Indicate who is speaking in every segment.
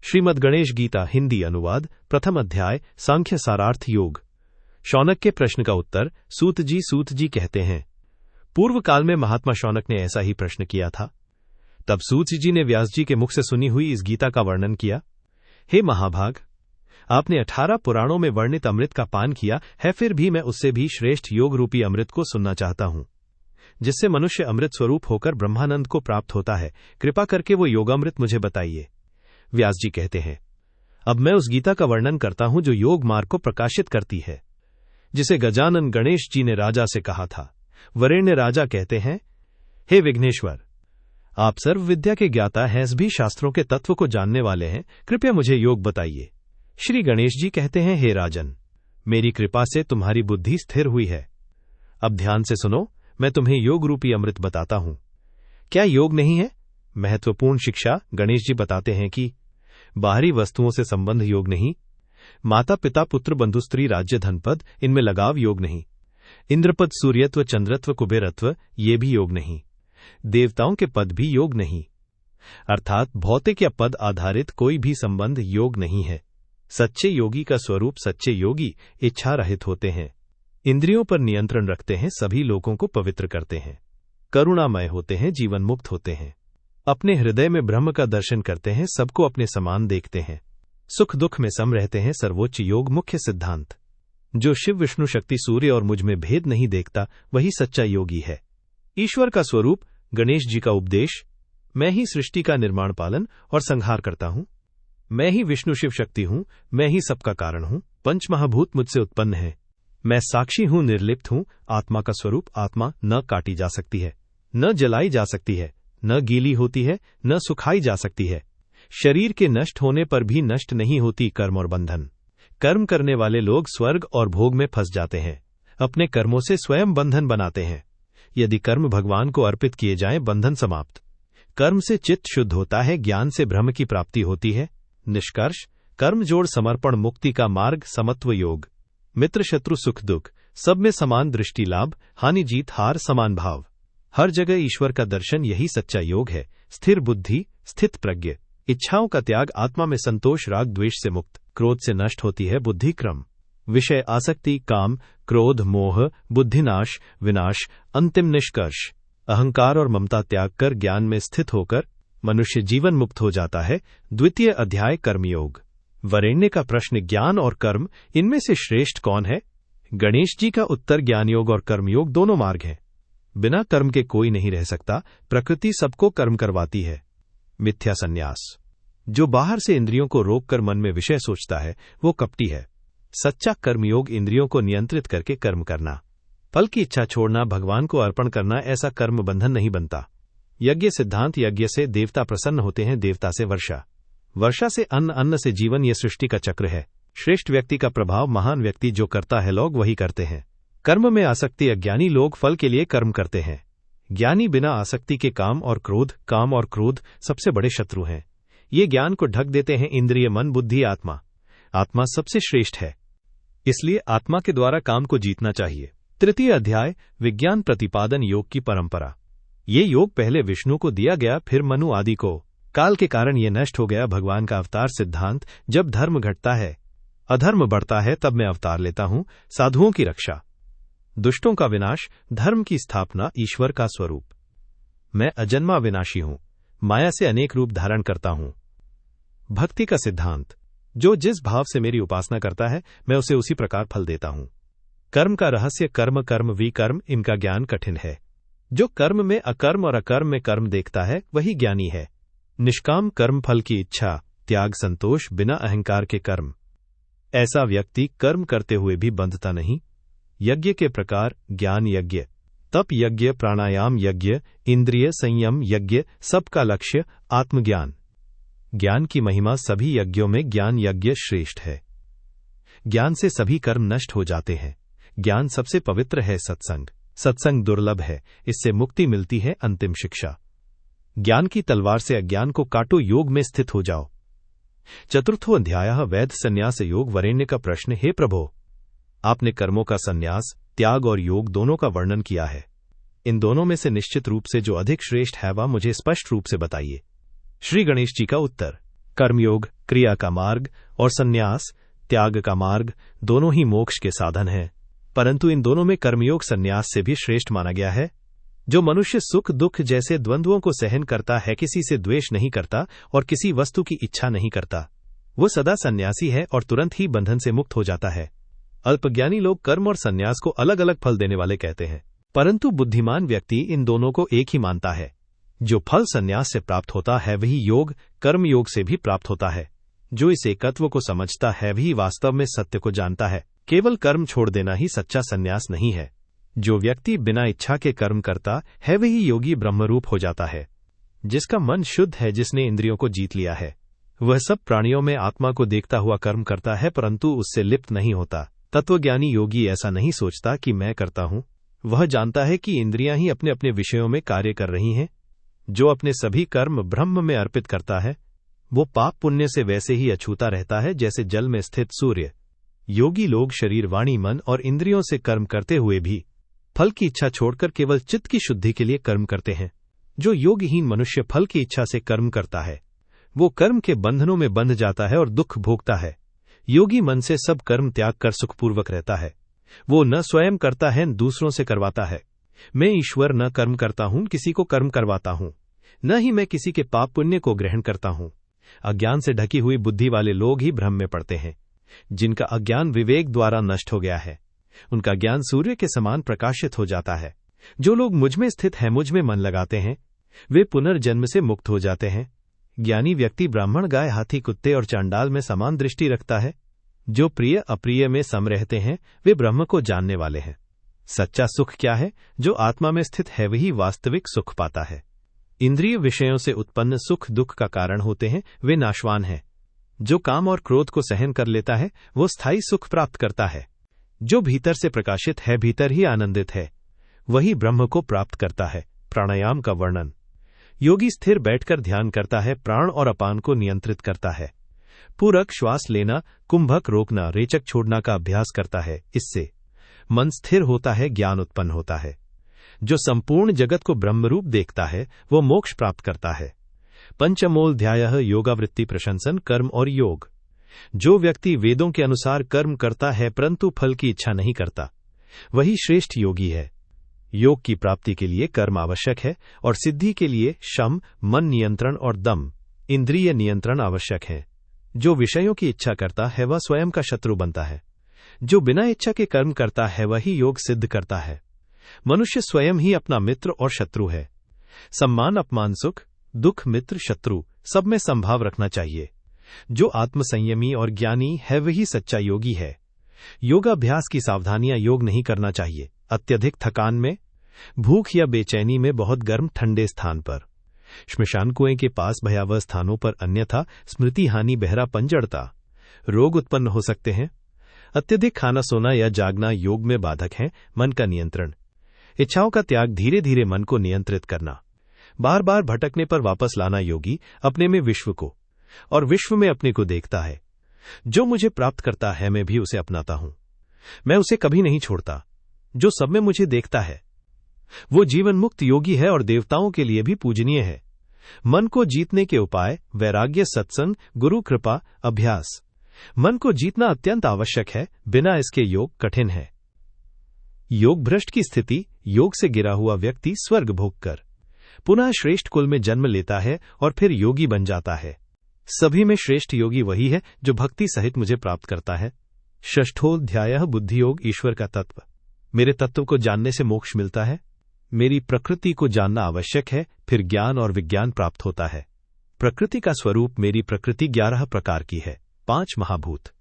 Speaker 1: श्रीमद् गणेश गीता हिंदी अनुवाद प्रथम अध्याय सांख्य सारार्थ योग। शौनक के प्रश्न का उत्तर। सूत जी कहते हैं, पूर्व काल में महात्मा शौनक ने ऐसा ही प्रश्न किया था। तब सूत जी ने व्यास जी के मुख से सुनी हुई इस गीता का वर्णन किया। हे महाभाग, आपने 18 पुराणों में वर्णित अमृत का पान किया है, फिर भी मैं उससे भी श्रेष्ठ योग रूपी अमृत को सुनना चाहता हूं, जिससे मनुष्य अमृत स्वरूप होकर ब्रह्मानंद को प्राप्त होता है। कृपा करके वो योगामृत मुझे बताइए। व्यास जी कहते हैं, अब मैं उस गीता का वर्णन करता हूं जो योग मार्ग को प्रकाशित करती है, जिसे गजानन गणेश जी ने राजा से कहा था। वरेण्य राजा कहते हैं, हे विघ्नेश्वर, आप सर्व विद्या के ज्ञाता हैं, भी शास्त्रों के तत्व को जानने वाले हैं, कृपया मुझे योग बताइए। श्री गणेश जी कहते हैं, हे राजन, मेरी कृपा से तुम्हारी बुद्धि स्थिर हुई है। अब ध्यान से सुनो, मैं तुम्हें योग रूपी अमृत बताता हूं। क्या योग नहीं है? महत्वपूर्ण शिक्षा। गणेश जी बताते हैं कि बाहरी वस्तुओं से संबंध योग नहीं, माता पिता पुत्र बंधु स्त्री राज्य धनपद, इनमें लगाव योग नहीं, इंद्रपद सूर्यत्व चंद्रत्व कुबेरत्व, ये भी योग नहीं, देवताओं के पद भी योग नहीं, अर्थात भौतिक या पद आधारित कोई भी संबंध योग नहीं है। सच्चे योगी का स्वरूप सच्चे योगी इच्छा रहित होते हैं, इंद्रियों पर नियंत्रण रखते हैं, सभी लोगों को पवित्र करते हैं, करुणामय होते हैं, जीवन मुक्त होते हैं, अपने हृदय में ब्रह्म का दर्शन करते हैं, सबको अपने समान देखते हैं, सुख दुख में सम रहते हैं। सर्वोच्च योग मुख्य सिद्धांत। जो शिव विष्णु शक्ति सूर्य और मुझ में भेद नहीं देखता, वही सच्चा योगी है। ईश्वर का स्वरूप। गणेश जी का उपदेश। मैं ही सृष्टि का निर्माण पालन और संहार करता हूं, मैं ही विष्णु शिव शक्ति हूं, मैं ही सबका कारण हूं, पंच महाभूत मुझसे उत्पन्न है, मैं साक्षी हूं, निर्लिप्त हूं। आत्मा का स्वरूप। आत्मा न काटी जा सकती है, न जलाई जा सकती है, न गीली होती है, न सुखाई जा सकती है। शरीर के नष्ट होने पर भी नष्ट नहीं होती कर्म और बंधन। कर्म करने वाले लोग स्वर्ग और भोग में फंस जाते हैं, अपने कर्मों से स्वयं बंधन बनाते हैं। यदि कर्म भगवान को अर्पित किए जाएं, बंधन समाप्त। कर्म से चित्त शुद्ध होता है, ज्ञान से ब्रह्म की प्राप्ति होती है। निष्कर्ष, कर्म जोड़ समर्पण मुक्ति का मार्ग समत्व योग। मित्र शत्रु सुख दुख सब में समान दृष्टि, लाभ हानि जीत हार समान भाव, हर जगह ईश्वर का दर्शन, यही सच्चा योग है। स्थिर बुद्धि, स्थित प्रज्ञ, इच्छाओं का त्याग, आत्मा में संतोष, राग द्वेष से मुक्त, क्रोध से नष्ट होती है बुद्धि क्रम, विषय आसक्ति, काम क्रोध मोह, बुद्धिनाश विनाश, अंतिम निष्कर्ष। अहंकार और ममता त्याग कर ज्ञान में स्थित होकर मनुष्य जीवन मुक्त हो जाता है। द्वितीय अध्याय कर्मयोग। वरेण्य का प्रश्न, ज्ञान और कर्म, इनमें से श्रेष्ठ कौन है? गणेश जी का उत्तर, ज्ञानयोग और कर्मयोग दोनों मार्ग हैं। बिना कर्म के कोई नहीं रह सकता, प्रकृति सबको कर्म करवाती है। मिथ्या संन्यास। जो बाहर से इंद्रियों को रोककर मन में विषय सोचता है, वो कपटी है। सच्चा कर्मयोग इंद्रियों को नियंत्रित करके कर्म करना, फल की इच्छा छोड़ना, भगवान को अर्पण करना, ऐसा कर्म बंधन नहीं बनता। यज्ञ सिद्धांत। यज्ञ से देवता प्रसन्न होते हैं, देवता से वर्षा, वर्षा से अन्न, अन्न से जीवन, ये सृष्टि का चक्र है। श्रेष्ठ व्यक्ति का प्रभाव, महान व्यक्ति जो करता है लोग वही करते हैं। कर्म में आसक्ति, अज्ञानी लोग फल के लिए कर्म करते हैं। ज्ञानी बिना आसक्ति के काम और क्रोध सबसे बड़े शत्रु हैं। ये ज्ञान को ढक देते हैं इंद्रिय, मन, बुद्धि, आत्मा। आत्मा सबसे श्रेष्ठ है, इसलिए आत्मा के द्वारा काम को जीतना चाहिए। तृतीय अध्याय विज्ञान प्रतिपादन योग की परंपरा। ये योग पहले विष्णु को दिया गया, फिर मनु आदि को। काल के कारण ये नष्ट हो गया। भगवान का अवतार सिद्धांत। जब धर्म घटता है, अधर्म बढ़ता है, तब मैं अवतार लेता हूं। साधुओं की रक्षा, दुष्टों का विनाश, धर्म की स्थापना, ईश्वर का स्वरूप। मैं अजन्मा विनाशी हूं, माया से अनेक रूप धारण करता हूं। भक्ति का सिद्धांत। जो जिस भाव से मेरी उपासना करता है, मैं उसे उसी प्रकार फल देता हूं। कर्म का रहस्य। कर्म विकर्म, इनका ज्ञान कठिन है। जो कर्म में अकर्म और अकर्म में कर्म देखता है, वही ज्ञानी है। निष्काम कर्म, फल की इच्छा त्याग, संतोष, बिना अहंकार के कर्म। ऐसा व्यक्ति कर्म करते हुए भी बंधता नहीं। यज्ञ के प्रकार। ज्ञान यज्ञ, तप यज्ञ, प्राणायाम यज्ञ, इंद्रिय संयम यज्ञ, सबका लक्ष्य आत्मज्ञान। ज्ञान की महिमा। सभी यज्ञों में ज्ञान यज्ञ श्रेष्ठ है। ज्ञान से सभी कर्म नष्ट हो जाते हैं। ज्ञान सबसे पवित्र है। सत्संग। सत्संग दुर्लभ है, इससे मुक्ति मिलती है। अंतिम शिक्षा। ज्ञान की तलवार से अज्ञान को काटो, योग में स्थित हो जाओ। चतुर्थो अध्याय वैध संन्यास योग। वरेण्य का प्रश्न, हे प्रभो, आपने कर्मों का संन्यास, त्याग और योग दोनों का वर्णन किया है। इन दोनों में से निश्चित रूप से जो अधिक श्रेष्ठ है, वह मुझे स्पष्ट रूप से बताइए। श्री गणेश जी का उत्तर। कर्मयोग क्रिया का मार्ग और संन्यास त्याग का मार्ग दोनों ही मोक्ष के साधन हैं, परंतु इन दोनों में कर्मयोग संन्यास से भी श्रेष्ठ माना गया है। जो मनुष्य सुख दुख जैसे द्वंद्वों को सहन करता है, किसी से द्वेष नहीं करता और किसी वस्तु की इच्छा नहीं करता, वो सदा सन्यासी है और तुरंत ही बंधन से मुक्त हो जाता है। अल्पज्ञानी लोग कर्म और संन्यास को अलग अलग फल देने वाले कहते हैं, परंतु बुद्धिमान व्यक्ति इन दोनों को एक ही मानता है। जो फल संन्यास से प्राप्त होता है वही योग कर्म योग से भी प्राप्त होता है। जो इस एकत्व को समझता है वही वास्तव में सत्य को जानता है। केवल कर्म छोड़ देना ही सच्चा संन्यास नहीं है। जो व्यक्ति बिना इच्छा के कर्म करता है वही योगी ब्रह्मरूप हो जाता है। जिसका मन शुद्ध है, जिसने इंद्रियों को जीत लिया है, वह सब प्राणियों में आत्मा को देखता हुआ कर्म करता है, परंतु उससे लिप्त नहीं होता। तत्वज्ञानी योगी ऐसा नहीं सोचता कि मैं करता हूं, वह जानता है कि इंद्रियां ही अपने अपने विषयों में कार्य कर रही हैं। जो अपने सभी कर्म ब्रह्म में अर्पित करता है, वो पाप पुण्य से वैसे ही अछूता रहता है जैसे जल में स्थित सूर्य। योगी लोग शरीर वाणी मन और इंद्रियों से कर्म करते हुए भी फल की इच्छा छोड़कर केवल चित्त की शुद्धि के लिए कर्म करते हैं। जो योगहीन मनुष्य फल की इच्छा से कर्म करता है, वो कर्म के बंधनों में बंध जाता है और दुख भोगता है। योगी मन से सब कर्म त्याग कर सुखपूर्वक रहता है। वो न स्वयं करता है न दूसरों से करवाता है। मैं ईश्वर न कर्म करता हूं, किसी को कर्म करवाता हूं, न ही मैं किसी के पाप पुण्य को ग्रहण करता हूं। अज्ञान से ढकी हुई बुद्धि वाले लोग ही भ्रम में पड़ते हैं। जिनका अज्ञान विवेक द्वारा नष्ट हो गया है, उनका ज्ञान सूर्य के समान प्रकाशित हो जाता है। जो लोग मुझ में स्थित हैं, मुझ में मन लगाते हैं, वे पुनर्जन्म से मुक्त हो जाते हैं। ज्ञानी व्यक्ति ब्राह्मण गाय हाथी कुत्ते और चांडाल में समान दृष्टि रखता है। जो प्रिय अप्रिय में सम रहते हैं, वे ब्रह्म को जानने वाले हैं। सच्चा सुख क्या है? जो आत्मा में स्थित है वही वास्तविक सुख पाता है। इंद्रिय विषयों से उत्पन्न सुख दुख का कारण होते हैं, वे नाशवान हैं। जो काम और क्रोध को सहन कर लेता है, वो स्थायी सुख प्राप्त करता है। जो भीतर से प्रकाशित है, भीतर ही आनंदित है, वही ब्रह्म को प्राप्त करता है। प्राणायाम का वर्णन। योगी स्थिर बैठकर ध्यान करता है, प्राण और अपान को नियंत्रित करता है। पूरक श्वास लेना, कुंभक रोकना, रेचक छोड़ना का अभ्यास करता है। इससे मन स्थिर होता है, ज्ञान उत्पन्न होता है। जो संपूर्ण जगत को ब्रह्मरूप देखता है, वो मोक्ष प्राप्त करता है। पंचमोऽध्यायः योगावृत्ति प्रशंसन कर्म और योग। जो व्यक्ति वेदों के अनुसार कर्म करता है परंतु फल की इच्छा नहीं करता, वही श्रेष्ठ योगी है। योग की प्राप्ति के लिए कर्म आवश्यक है और सिद्धि के लिए शम, मन नियंत्रण और दम, इंद्रिय नियंत्रण आवश्यक है। जो विषयों की इच्छा करता है वह स्वयं का शत्रु बनता है। जो बिना इच्छा के कर्म करता है वही योग सिद्ध करता है। मनुष्य स्वयं ही अपना मित्र और शत्रु है। सम्मान अपमान सुख दुख मित्र शत्रु सब में संभाव रखना चाहिए। जो आत्मसंयमी और ज्ञानी है वही सच्चा योगी है। योगाभ्यास की सावधानियां योग नहीं करना चाहिए। अत्यधिक थकान में, भूख या बेचैनी में, बहुत गर्म ठंडे स्थान पर, श्मशान कुएं के पास भयावह स्थानों पर, अन्यथा स्मृति हानि बहरापन जड़ता रोग उत्पन्न हो सकते हैं। अत्यधिक खाना सोना या जागना योग में बाधक है। मन का नियंत्रण, इच्छाओं का त्याग, धीरे धीरे मन को नियंत्रित करना, बार बार भटकने पर वापस लाना। योगी अपने में विश्व को और विश्व में अपने को देखता है। जो मुझे प्राप्त करता है मैं भी उसे अपनाता हूं, मैं उसे कभी नहीं छोड़ता। जो सब में मुझे देखता है वो जीवन मुक्त योगी है और देवताओं के लिए भी पूजनीय है। मन को जीतने के उपाय वैराग्य, सत्संग, गुरु कृपा, अभ्यास। मन को जीतना अत्यंत आवश्यक है, बिना इसके योग कठिन है। योग भ्रष्ट की स्थिति, योग से गिरा हुआ व्यक्ति स्वर्ग भोग कर पुनः श्रेष्ठ कुल में जन्म लेता है और फिर योगी बन जाता है। सभी में श्रेष्ठ योगी वही है जो भक्ति सहित मुझे प्राप्त करता है। षष्ठोऽध्यायः बुद्धियोग ईश्वर का तत्व। मेरे तत्व को जानने से मोक्ष मिलता है। मेरी प्रकृति को जानना आवश्यक है, फिर ज्ञान और विज्ञान प्राप्त होता है। प्रकृति का स्वरूप, मेरी प्रकृति 11 प्रकार की है। 5 महाभूत,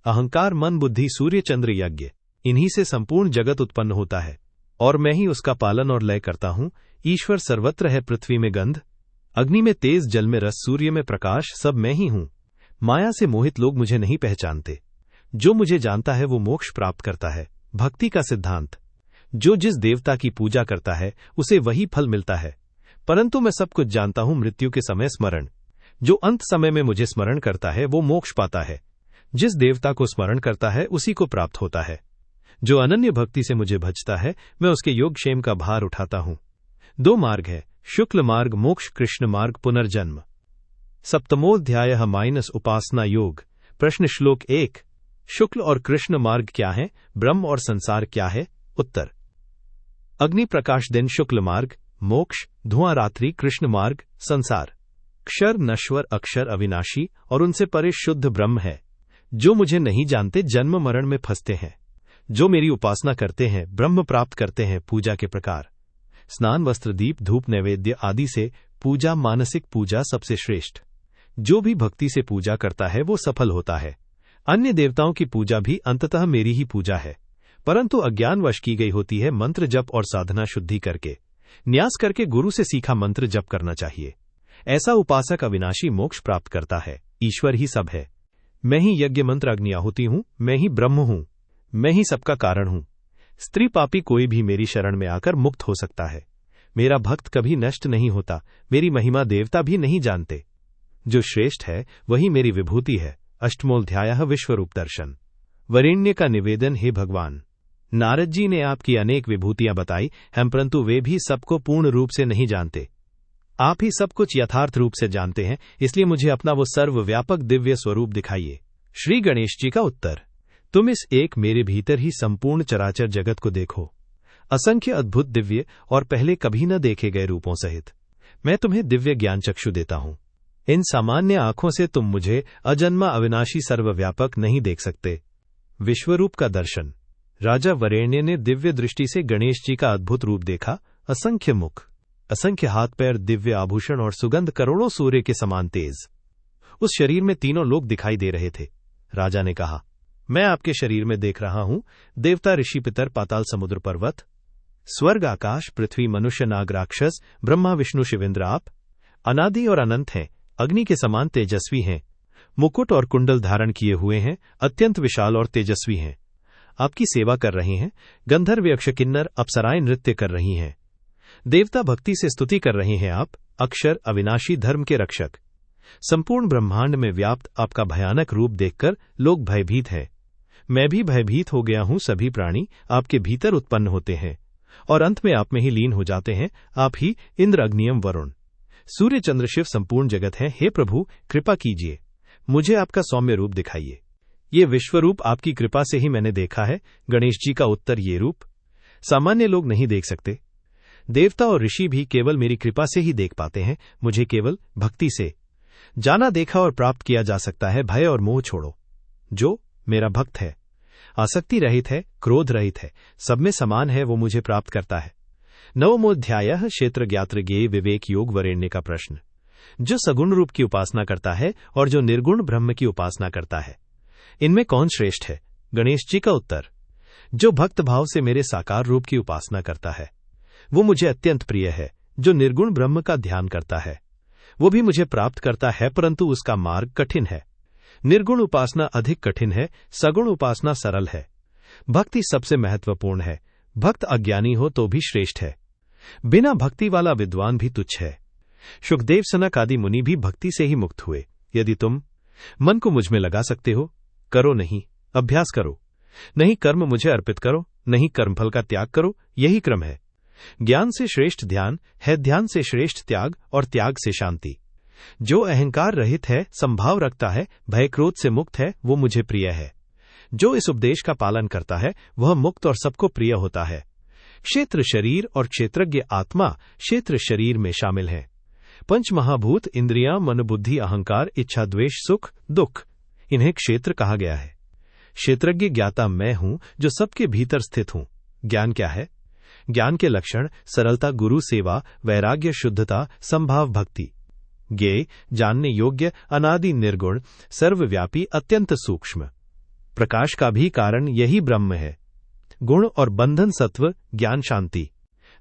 Speaker 1: अहंकार, मन, बुद्धि, सूर्य, चंद्र, यज्ञ, इन्हीं से संपूर्ण जगत उत्पन्न होता है और मैं ही उसका पालन और लय करता हूं। ईश्वर सर्वत्र है, पृथ्वी में गंध, अग्नि में तेज, जल में रस, सूर्य में प्रकाश, सब मैं ही हूं। माया से मोहित लोग मुझे नहीं पहचानते। जो मुझे जानता है वो मोक्ष प्राप्त करता है। भक्ति का सिद्धांत, जो जिस देवता की पूजा करता है उसे वही फल मिलता है, परंतु मैं सब कुछ जानता हूं। मृत्यु के समय स्मरण, जो अंत समय में मुझे स्मरण करता है वो मोक्ष पाता है। जिस देवता को स्मरण करता है उसी को प्राप्त होता है। जो अनन्य भक्ति से मुझे भजता है मैं उसके योगक्षेम का भार उठाता हूं। 2 मार्ग है, शुक्ल मार्ग मोक्ष, कृष्ण मार्ग पुनर्जन्म। सप्तमोध्याय उपासना योग। प्रश्न श्लोक 1। शुक्ल और कृष्ण मार्ग क्या है? ब्रह्म और संसार क्या है? उत्तर। अग्नि प्रकाश दिन शुक्ल मार्ग, मोक्ष धुआं रात्रि कृष्ण मार्ग, संसार। क्षर नश्वर अक्षर अविनाशी और उनसे परे शुद्ध ब्रह्म है। जो मुझे नहीं जानते जन्म मरण में फंसते हैं। जो मेरी उपासना करते हैं ब्रह्म प्राप्त करते हैं। पूजा के प्रकार। स्नान वस्त्र दीप धूप नैवेद्य आदि से पूजा, मानसिक पूजा सबसे श्रेष्ठ। जो भी भक्ति से पूजा करता है वो सफल होता है। अन्य देवताओं की पूजा भी अंततः मेरी ही पूजा है, परंतु अज्ञानवश की गई होती है। मंत्र जप और साधना शुद्धि करके, न्यास करके गुरु से सीखा मंत्र जप करना चाहिए। ऐसा उपासक अविनाशी मोक्ष प्राप्त करता है। ईश्वर ही सब है। मैं ही यज्ञ मंत्र अग्नि आहुति हूं, मैं ही ब्रह्म हूं, मैं ही सबका कारण हूं। स्त्री पापी कोई भी मेरी शरण में आकर मुक्त हो सकता है। मेरा भक्त कभी नष्ट नहीं होता। मेरी महिमा देवता भी नहीं जानते। जो श्रेष्ठ है वही मेरी विभूति है। अष्टमोध्याय विश्वरूप दर्शन। वरेण्य का निवेदन। हे भगवान, नारद जी ने आपकी अनेक विभूतियां बताई हैं, परंतु वे भी सबको पूर्ण रूप से नहीं जानते। आप ही सब कुछ यथार्थ रूप से जानते हैं, इसलिए मुझे अपना वो सर्वव्यापक दिव्य स्वरूप दिखाइए। श्री गणेश जी का उत्तर। तुम इस एक मेरे भीतर ही संपूर्ण चराचर जगत को देखो, असंख्य अद्भुत दिव्य और पहले कभी न देखे गए रूपों सहित। मैं तुम्हें दिव्य ज्ञान चक्षु देता हूं। इन सामान्य आंखों से तुम मुझे अजन्मा अविनाशी सर्वव्यापक नहीं देख सकते। विश्वरूप का दर्शन। राजा वरेण्य ने दिव्य दृष्टि से गणेश जी का अद्भुत रूप देखा। असंख्य मुख, असंख्य हाथ पैर, दिव्य आभूषण और सुगंध करोड़ों सूर्य के समान तेज। उस शरीर में तीनों लोग दिखाई दे रहे थे। राजा ने कहा, मैं आपके शरीर में देख रहा हूं देवता ऋषि पितर पाताल समुद्र पर्वत स्वर्ग आकाश पृथ्वी मनुष्य नाग राक्षस ब्रह्मा विष्णु शिवेंद्र। आप अनादि और अनंत हैं, अग्नि के समान तेजस्वी हैं, मुकुट और कुंडल धारण किए हुए हैं, अत्यंत विशाल और तेजस्वी हैं। आपकी सेवा कर रहे हैं। गंधर्व यक्ष किन्नर अप्सराएं नृत्य कर रही हैं। देवता भक्ति से स्तुति कर रहे हैं। आप अक्षर अविनाशी धर्म के रक्षक। संपूर्ण ब्रह्मांड में व्याप्त आपका भयानक रूप देखकर लोग भयभीत हैं। मैं भी भयभीत हो गया हूं। सभी प्राणी आपके भीतर उत्पन्न होते हैं और अंत में आप में ही लीन हो जाते हैं। आप ही इंद्र अग्नियम वरुण सूर्य चंद्र शिव संपूर्ण जगत हैं। हे प्रभु, कृपा कीजिए, मुझे आपका सौम्य रूप दिखाइए। ये विश्वरूप आपकी कृपा से ही मैंने देखा है। गणेश जी का उत्तर। ये रूप सामान्य लोग नहीं देख सकते। देवता और ऋषि भी केवल मेरी कृपा से ही देख पाते हैं। मुझे केवल भक्ति से जाना, देखा और प्राप्त किया जा सकता है। भय और मोह छोड़ो। जो मेरा भक्त है, आसक्ति रहित है, क्रोध रहित है, सब में समान है, वो मुझे प्राप्त करता है। नवमोध्याय क्षेत्र ज्ञात्र ज्ञेय विवेक योग। वरेण्य का प्रश्न। जो सगुण रूप की उपासना करता है और जो निर्गुण ब्रह्म की उपासना करता है, इनमें कौन श्रेष्ठ है? गणेश जी का उत्तर। जो भक्त भाव से मेरे साकार रूप की उपासना करता है वो मुझे अत्यंत प्रिय है। जो निर्गुण ब्रह्म का ध्यान करता है वो भी मुझे प्राप्त करता है, परंतु उसका मार्ग कठिन है। निर्गुण उपासना अधिक कठिन है, सगुण उपासना सरल है। भक्ति सबसे महत्वपूर्ण है। भक्त अज्ञानी हो तो भी श्रेष्ठ है। बिना भक्ति वाला विद्वान भी तुच्छ है। सुखदेव सनक आदि मुनि भी भक्ति से ही मुक्त हुए। यदि तुम मन को मुझ में लगा सकते हो, करो, नहीं अभ्यास करो, नहीं कर्म मुझे अर्पित करो, नहीं कर्मफल का त्याग करो। यही क्रम है। ज्ञान से श्रेष्ठ ध्यान है, ध्यान से श्रेष्ठ त्याग और त्याग से शांति। जो अहंकार रहित है, संभाव रखता है, भय क्रोध से मुक्त है, वो मुझे प्रिय है। जो इस उपदेश का पालन करता है वह मुक्त और सबको प्रिय होता है। क्षेत्र शरीर और क्षेत्रज्ञ आत्मा क्षेत्र शरीर में शामिल है। पंच महाभूत इंद्रियां मन बुद्धि अहंकार इच्छा द्वेष सुख दुख, इन्हें क्षेत्र कहा गया है। क्षेत्रज्ञ ज्ञाता मैं हूं जो सबके भीतर स्थित हूं। ज्ञान क्या है? ज्ञान के लक्षण सरलता, गुरु सेवा, वैराग्य, शुद्धता, संभाव, भक्ति। ज्ञेय जानने योग्य, अनादि निर्गुण, सर्वव्यापी, अत्यंत सूक्ष्म। प्रकाश का भी कारण यही ब्रह्म है। गुण और बंधन सत्व, ज्ञान शांति,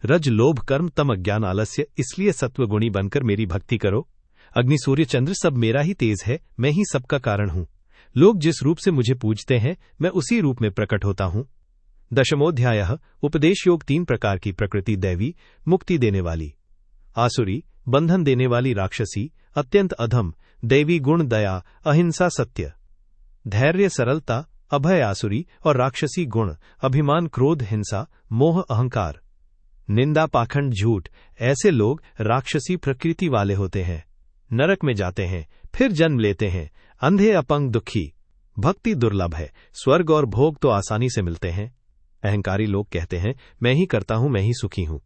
Speaker 1: रज लोभ कर्म तम अज्ञान आलस्य। इसलिए सत्व गुणी बनकर मेरी भक्ति करो। अग्नि सूर्य चंद्र सब मेरा ही तेज है, मैं ही सबका कारण हूं। लोग जिस रूप से मुझे पूजते हैं मैं उसी रूप में प्रकट होता हूं। दशमोध्याय उपदेश योग। 3 प्रकार की प्रकृति। दैवी मुक्ति देने वाली, आसुरी बंधन देने वाली, राक्षसी अत्यंत अधम। दैवी गुण दया अहिंसा सत्य धैर्य सरलता अभय। आसुरी और राक्षसी गुण अभिमान क्रोध हिंसा मोह अहंकार निंदा पाखंड झूठ। ऐसे लोग राक्षसी प्रकृति वाले होते हैं। नरक में जाते हैं, फिर जन्म लेते हैं, अंधे, अपंग, दुखी। भक्ति दुर्लभ है, स्वर्ग और भोग तो आसानी से मिलते हैं। अहंकारी लोग कहते हैं, मैं ही करता हूं, मैं ही सुखी हूं।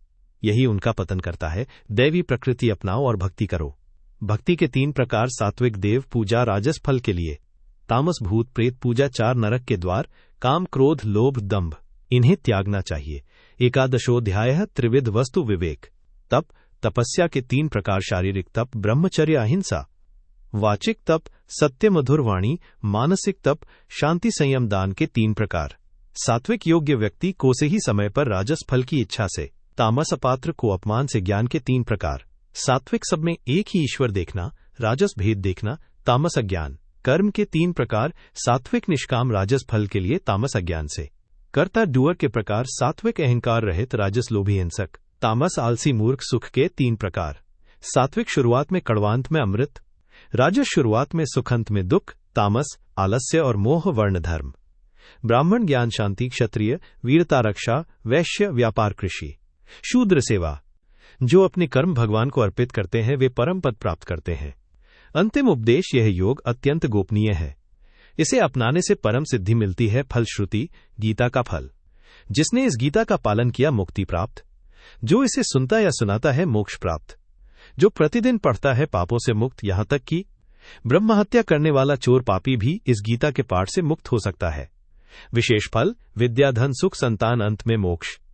Speaker 1: यही उनका पतन करता है। दैवी प्रकृति अपनाओ और भक्ति करो। भक्ति के 3 प्रकार: सात्विक देव पूजा, राजस फल के लिए, तामस भूत प्रेत पूजा, 4 नरक के द्वार, काम, क्रोध, लोभ, दंभ। इन्हें त्यागना चाहिए। एकादशोऽध्यायः त्रिविध वस्तु विवेक। तप, तपस्या के 3 प्रकार: शारीरिक तप, ब्रह्मचर्य, अहिंसा, वाचिक तप, सत्य मधुर वाणी, मानसिक तप, शांति, संयम, दान के 3 प्रकार। सात्विक योग्य व्यक्ति को से ही समय पर राजस फल की इच्छा से, तामस अपात्र को अपमान से ज्ञान के 3 प्रकार। सात्विक सब में एक ही ईश्वर देखना, राजस भेद देखना, तामस अज्ञान। कर्म के 3 प्रकार: सात्विक निष्काम, राजस फल के लिए, तामस अज्ञान से। कर्ता डूअर के प्रकार: सात्विक अहंकार रहित, राजस लोभी हिंसक, तामस आलसी मूर्ख। सुख के 3 प्रकार: सात्विक शुरुआत में कड़वांत में अमृत, राजस शुरुआत में सुखंत में दुख, तामस आलस्य और मोह। वर्ण धर्म: ब्राह्मण ज्ञान शांति, क्षत्रिय वीरता रक्षा, वैश्य व्यापार कृषि, शूद्र सेवा। जो अपने कर्म भगवान को अर्पित करते हैं वे परम पद प्राप्त करते हैं। अंतिम उपदेश: यह योग अत्यंत गोपनीय है, इसे अपनाने से परम सिद्धि मिलती है। फलश्रुति: गीता का फल। जिसने इस गीता का पालन किया मुक्ति प्राप्त, जो इसे सुनता या सुनाता है मोक्ष प्राप्त, जो प्रतिदिन पढ़ता है पापों से मुक्त, यहां तक कि ब्रह्महत्या करने वाला चोर पापी भी इस गीता के पाठ से मुक्त हो सकता है। विशेष फल: विद्या, धन, सुख, संतान, अंत में मोक्ष।